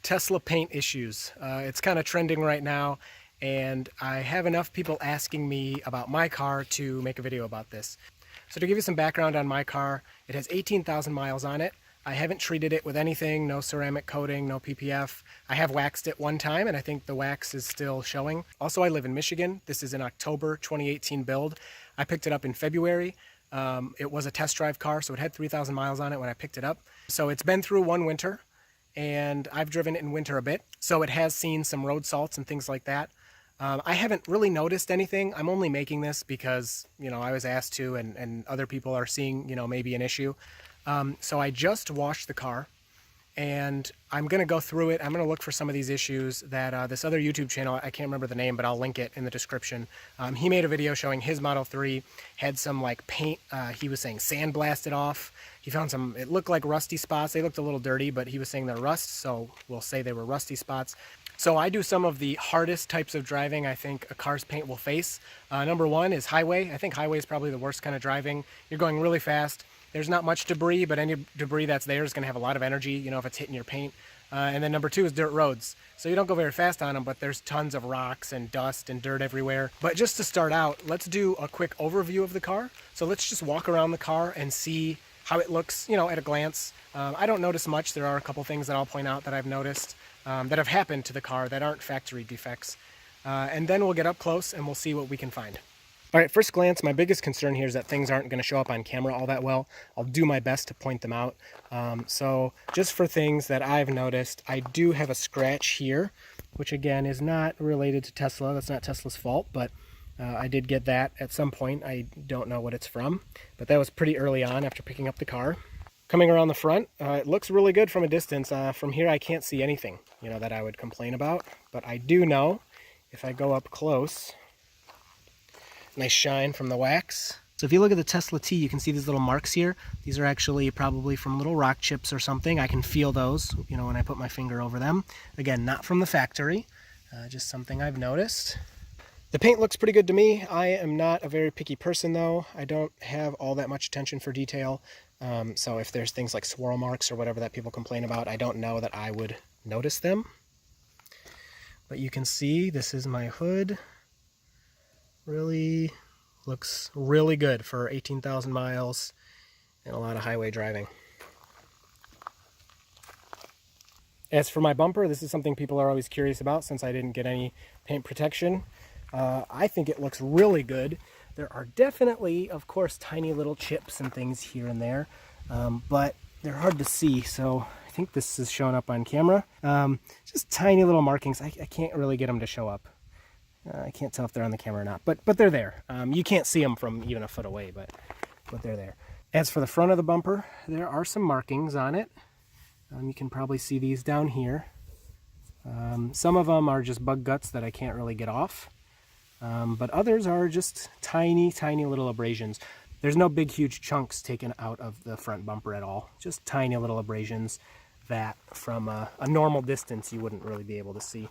Tesla paint issues. It's kind of trending right now, and I have enough people asking me about my car to make a video about this. So to give you some background on my car, it has 18,000 miles on it. I haven't treated it with anything, no ceramic coating, no PPF. I have waxed it one time, and I think the wax is still showing. Also, I live in Michigan. This is an October 2018 build. I picked it up in February. It was a test drive car, so it had 3,000 miles on it when I picked it up. So it's been through one winter, and I've driven it in winter a bit. So it has seen some road salts and things like that. I haven't really noticed anything. I'm only making this because, I was asked to, and other people are seeing, maybe an issue. So I just washed the car, and I'm going to go through it. I'm going to look for some of these issues that this other YouTube channel, I can't remember the name, but I'll link it in the description. He made a video showing his Model 3 had some like paint, he was saying sandblasted off. He found some, it looked like rusty spots. They looked a little dirty, but he was saying they're rust, so we'll say they were rusty spots. So I do some of the hardest types of driving I think a car's paint will face. Number one is highway. I think highway is probably the worst kind of driving. You're going really fast. There's not much debris, but any debris that's there is going to have a lot of energy, if it's hitting your paint. And then number two is dirt roads. So you don't go very fast on them, but there's tons of rocks and dust and dirt everywhere. But just to start out, let's do a quick overview of the car. So let's just walk around the car and see how it looks, at a glance. I don't notice much. There are a couple things that I'll point out that I've noticed that have happened to the car that aren't factory defects. And then we'll get up close and we'll see what we can find. All right, first glance, my biggest concern here is that things aren't going to show up on camera all that well. I'll do my best to point them out. So just for things that I've noticed, I do have a scratch here, which again is not related to Tesla. That's not Tesla's fault, but I did get that at some point. I don't know what it's from, but that was pretty early on after picking up the car. Coming around the front, it looks really good from a distance. From here, I can't see anything, that I would complain about, but I do know if I go up close. Nice shine from the wax. So if you look at the Tesla T, you can see these little marks here. These are actually probably from little rock chips or something. I can feel those, when I put my finger over them. Again, not from the factory, just something I've noticed. The paint looks pretty good to me. I am not a very picky person though. I don't have all that much attention for detail. So if there's things like swirl marks or whatever that people complain about, I don't know that I would notice them. But you can see this is my hood. Really looks really good for 18,000 miles and a lot of highway driving. As for my bumper, this is something people are always curious about since I didn't get any paint protection. I think it looks really good. There are definitely, of course, tiny little chips and things here and there, but they're hard to see, so I think this is showing up on camera. Just tiny little markings. I can't really get them to show up. I can't tell if they're on the camera or not, but they're there. You can't see them from even a foot away, but they're there. As for the front of the bumper, there are some markings on it. You can probably see these down here. Some of them are just bug guts that I can't really get off, but others are just tiny, tiny little abrasions. There's no big, huge chunks taken out of the front bumper at all. Just tiny little abrasions that from a normal distance you wouldn't really be able to see.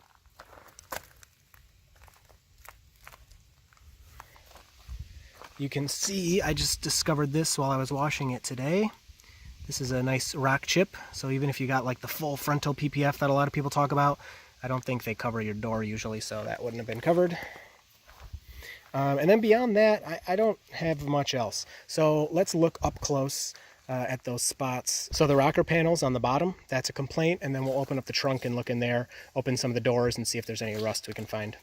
You can see I just discovered this while I was washing it today. This is a nice rock chip, so even if you got like the full frontal PPF that a lot of people talk about, I don't think they cover your door usually, so that wouldn't have been covered. And then beyond that, I don't have much else. So let's look up close at those spots. So the rocker panels on the bottom, that's a complaint, and then we'll open up the trunk and look in there, open some of the doors and see if there's any rust we can find.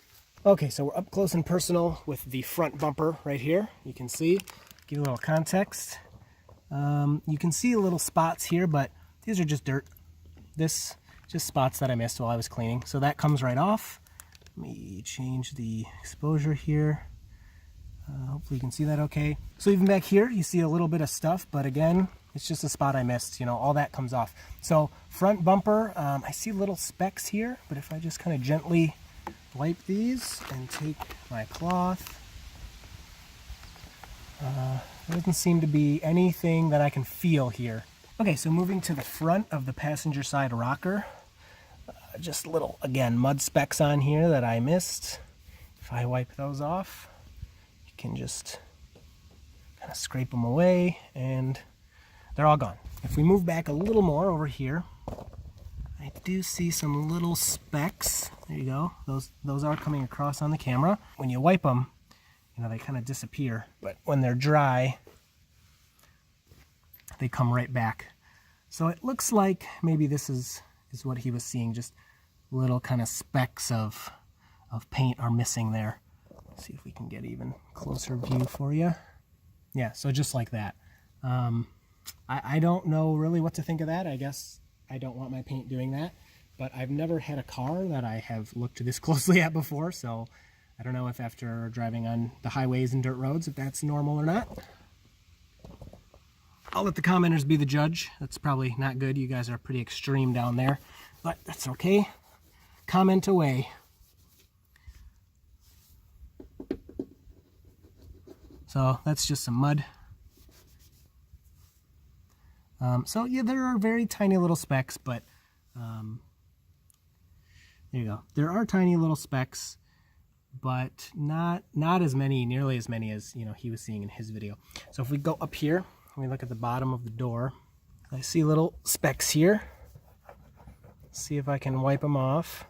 Okay, so we're up close and personal with the front bumper right here. You can see, give you a little context. You can see little spots here, but these are just dirt. This, just spots that I missed while I was cleaning. So that comes right off. Let me change the exposure here. Hopefully you can see that okay. So even back here, you see a little bit of stuff, but again, it's just a spot I missed, all that comes off. So front bumper, I see little specks here, but if I just kind of gently wipe these and take my cloth, there doesn't seem to be anything that I can feel here. Okay, so moving to the front of the passenger side rocker, just little, again, mud specks on here that I missed. If I wipe those off, you can just kind of scrape them away and they're all gone. If we move back a little more over here, I do see some little specks. There you go. Those are coming across on the camera. When you wipe them, you know, they kind of disappear. But when they're dry, they come right back. So it looks like maybe this is what he was seeing. Just little kind of specks of paint are missing there. Let's see if we can get even closer view for you. Yeah, so just like that. I don't know really what to think of that. I guess I don't want my paint doing that, but I've never had a car that I have looked this closely at before, so I don't know if after driving on the highways and dirt roads, if that's normal or not. I'll let the commenters be the judge. That's probably not good. You guys are pretty extreme down there, but that's okay. Comment away. So that's just some mud. So yeah, there are very tiny little specks, but there you go. There are tiny little specks, but not as many, nearly as many as, you know, he was seeing in his video. So if we go up here, we look at the bottom of the door. I see little specks here. Let's see if I can wipe them off.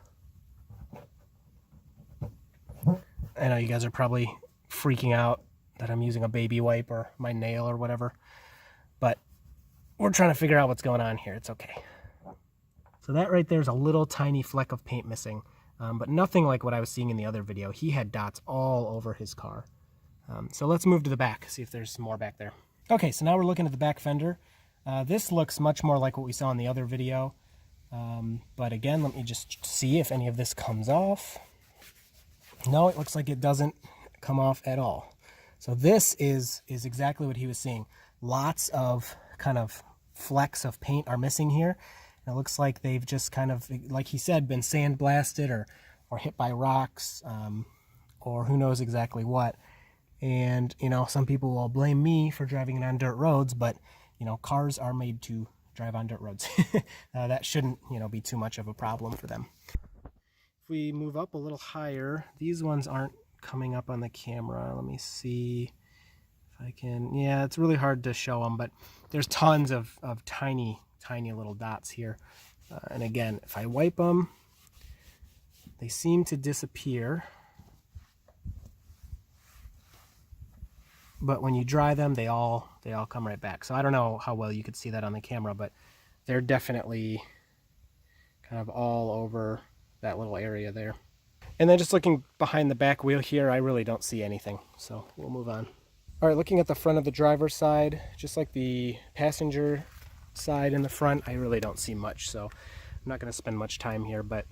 I know you guys are probably freaking out that I'm using a baby wipe or my nail or whatever, but we're trying to figure out what's going on here. It's okay. So that right there is a little tiny fleck of paint missing, but nothing like what I was seeing in the other video. He had dots all over his car. So let's move to the back, see if there's more back there. Okay, so now we're looking at the back fender. This looks much more like what we saw in the other video. But again, let me just see if any of this comes off. No, it looks like it doesn't come off at all. So this is exactly what he was seeing. Lots of kind of flecks of paint are missing here. And it looks like they've just kind of, like he said, been sandblasted or hit by rocks, or who knows exactly what. And, you know, some people will blame me for driving it on dirt roads, but, you know, cars are made to drive on dirt roads. That shouldn't, you know, be too much of a problem for them. If we move up a little higher, these ones aren't coming up on the camera. Let me see if I can. Yeah, it's really hard to show them, but there's tons of tiny little dots here. And again, if I wipe them, they seem to disappear. But when you dry them, they all come right back. So I don't know how well you could see that on the camera, but they're definitely kind of all over that little area there. And then just looking behind the back wheel here, I really don't see anything. So we'll move on. All right, looking at the front of the driver's side, just like the passenger side in the front, I really don't see much. So I'm not going to spend much time here, but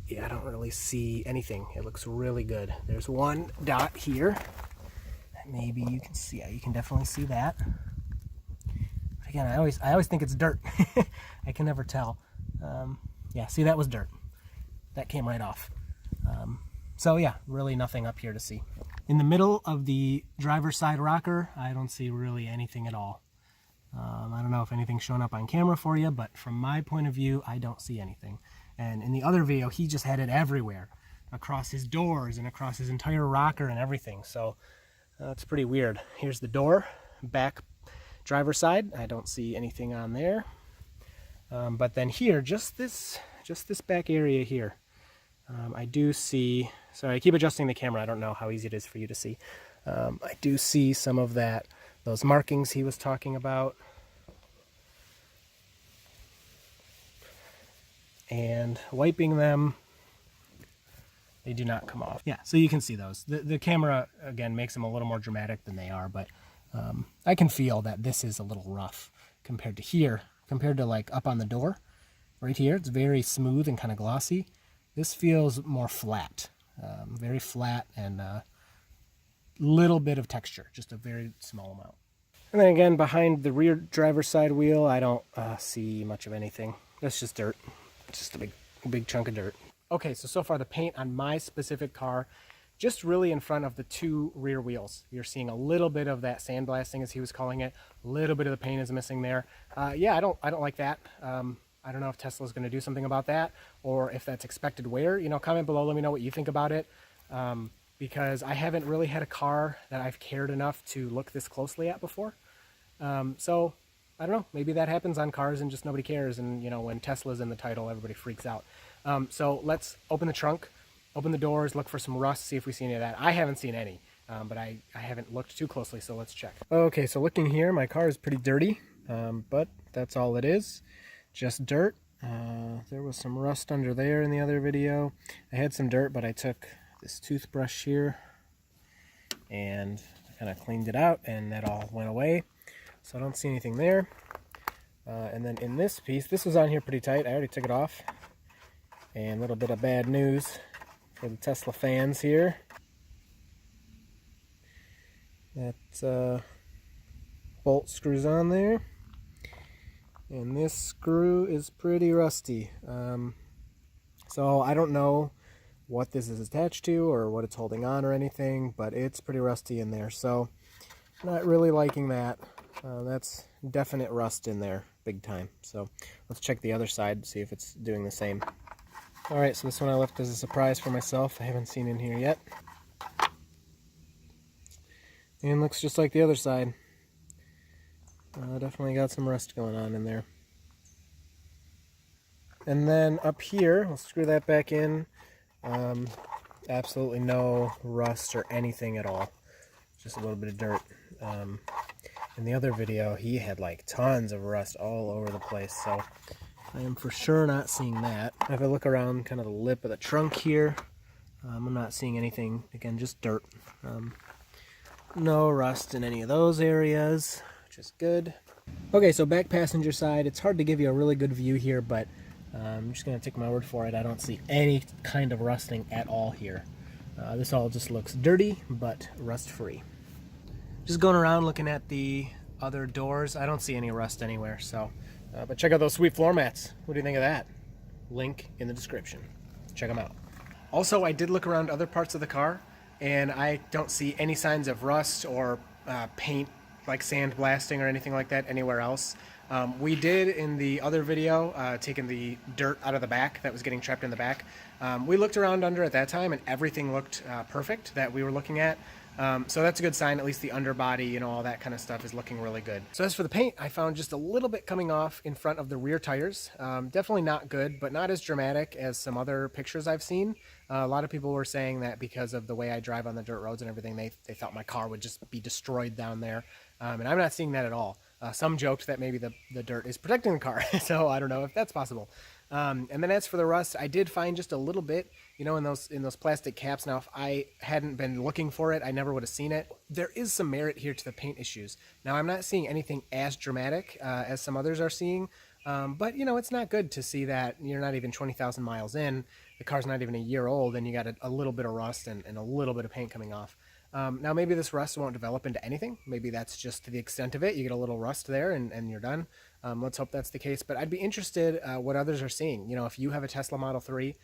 yeah, I don't really see anything. It looks really good. There's one dot here. Maybe you can see, yeah, you can definitely see that. But again, I always think it's dirt. I can never tell. Yeah, see, that was dirt. That came right off. So yeah, really nothing up here to see. In the middle of the driver's side rocker, I don't see really anything at all. I don't know if anything's showing up on camera for you, but from my point of view, I don't see anything. And in the other video, he just had it everywhere, across his doors and across his entire rocker and everything. So it's pretty weird. Here's the door, back driver's side. I don't see anything on there. But then here, just this back area here, I do see. Sorry, I keep adjusting the camera. I don't know how easy it is for you to see. I do see some of those markings he was talking about. And wiping them, they do not come off. Yeah, so you can see those. The camera, again, makes them a little more dramatic than they are, but I can feel that this is a little rough compared to here, compared to like up on the door. Right here, it's very smooth and kind of glossy. This feels more flat, very flat, and little bit of texture, just a very small amount. And then again, behind the rear driver's side wheel, I don't see much of anything. That's just dirt. It's just a big chunk of dirt. Okay, so far the paint on my specific car, just really in front of the two rear wheels. You're seeing a little bit of that sandblasting, as he was calling it. A little bit of the paint is missing there. Yeah, I don't like that. I don't know if Tesla's going to do something about that, or if that's expected wear. You know, comment below, let me know what you think about it. Because I haven't really had a car that I've cared enough to look this closely at before. So I don't know, maybe that happens on cars and just nobody cares, and you know, when Tesla's in the title, everybody freaks out. So let's open the trunk, open the doors, look for some rust, see if we see any of that. I haven't seen any, but I haven't looked too closely, so let's check. Okay, so looking here, my car is pretty dirty, but that's all it is, just dirt. There was some rust under there in the other video. I had some dirt, but I took this toothbrush here and kind of cleaned it out, and that all went away. So I don't see anything there. And then in this piece, this was on here pretty tight. I already took it off. And a little bit of bad news for the Tesla fans here. That bolt screws on there. And this screw is pretty rusty. So I don't know what this is attached to or what it's holding on or anything, but it's pretty rusty in there. So not really liking that. That's definite rust in there, big time. So let's check the other side, see if it's doing the same. Alright, so this one I left as a surprise for myself. I haven't seen in here yet. And looks just like the other side. Definitely got some rust going on in there. And then up here, we'll screw that back in. Absolutely no rust or anything at all. Just a little bit of dirt. In the other video, he had like tons of rust all over the place, so I am for sure not seeing that. If I look around kind of the lip of the trunk here, I'm not seeing anything. Again, just dirt. No rust in any of those areas, which is good. Okay, so back passenger side, it's hard to give you a really good view here, but I'm just going to take my word for it. I don't see any kind of rusting at all here. This all just looks dirty, but rust-free. Just going around looking at the other doors, I don't see any rust anywhere, so but check out those sweet floor mats. What do you think of that? Link in the description. Check them out. Also, I did look around other parts of the car, and I don't see any signs of rust or paint, like sandblasting or anything like that anywhere else. We did in the other video, taking the dirt out of the back that was getting trapped in the back. We looked around under at that time, and everything looked perfect that we were looking at. So that's a good sign. At least the underbody, you know, all that kind of stuff is looking really good. So as for the paint, I found just a little bit coming off in front of the rear tires. Definitely not good, but not as dramatic as some other pictures I've seen. A lot of people were saying that because of the way I drive on the dirt roads and everything, they thought my car would just be destroyed down there. And I'm not seeing that at all. Some joked that maybe the dirt is protecting the car, so I don't know if that's possible. And then as for the rust, I did find just a little bit, you know, in those plastic caps. Now, if I hadn't been looking for it, I never would have seen it. There is some merit here to the paint issues. Now, I'm not seeing anything as dramatic as some others are seeing, but, you know, it's not good to see that you're not even 20,000 miles in, the car's not even a year old, and you got a little bit of rust and a little bit of paint coming off. Now, maybe this rust won't develop into anything. Maybe that's just to the extent of it. You get a little rust there and you're done. Let's hope that's the case. But I'd be interested what others are seeing. You know, if you have a Tesla Model 3,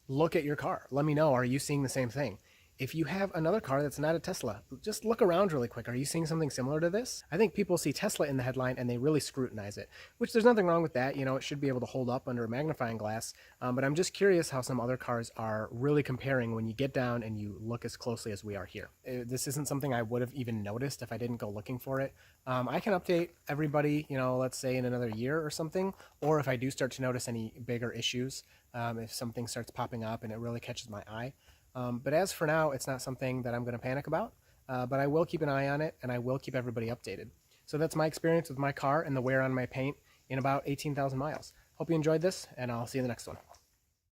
look at your car. Let me know, are you seeing the same thing? If you have another car that's not a Tesla, just look around really quick. Are you seeing something similar to this? I think people see Tesla in the headline and they really scrutinize it, which there's nothing wrong with that. You know, it should be able to hold up under a magnifying glass. But I'm just curious how some other cars are really comparing when you get down and you look as closely as we are here. This isn't something I would have even noticed if I didn't go looking for it. I can update everybody, you know, let's say in another year or something, or if I do start to notice any bigger issues, if something starts popping up and it really catches my eye. But as for now, it's not something that I'm going to panic about, but I will keep an eye on it and I will keep everybody updated. So that's my experience with my car and the wear on my paint in about 18,000 miles. Hope you enjoyed this, and I'll see you in the next one.